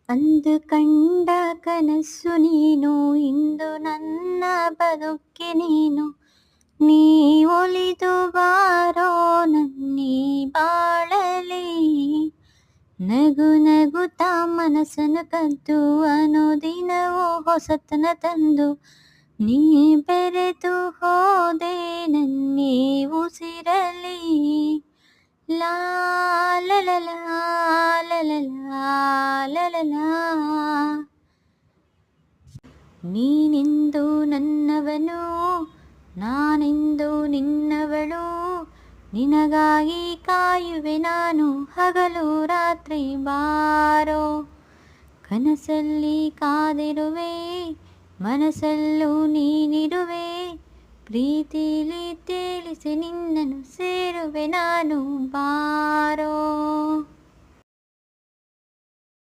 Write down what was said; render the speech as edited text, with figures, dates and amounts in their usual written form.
ಅಂದು ಕಂಡ ಕನಸು ನೀನು, ಇಂದು ನನ್ನ ಬದುಕೆ ನೀನು. ನೀ ಒಲಿದು ಬಾರೋ ನನ್ನೀ ಬಾಳಲಿ, ನಗು ನಗುತ್ತಾ ಮನಸ್ಸನ್ನು ಕದ್ದು ಅನುದಿನವೂ ಹೊಸತನ ತಂದು. ನೀ ಬೆರೆತು ಹೋದೆ ನನ್ನೀ ಉಸಿರಲಿ, ಲಾ ಲ ಲ ಲಾ ಲ ಲ ಲಾ ಲ ಲ ಲಾ. ನೀನೆಂದು ನನ್ನವನು, ನಾನೆಂದು ನಿನ್ನವಳು. ನಿನಗಾಗಿ ಕಾಯುವೆ ನಾನು ಹಗಲು ರಾತ್ರಿ ಬಾರೋ. ಕನಸಲ್ಲಿ ಕಾದಿರುವೆ, ಮನಸ್ಸಲ್ಲೂ ನೀನಿರುವೆ. ಪ್ರೀತಿಲಿ ತೇಲಿಸಿ ನಿನ್ನನ್ನು ಸೇರುವೆ ನಾನು ಬಾರೋ.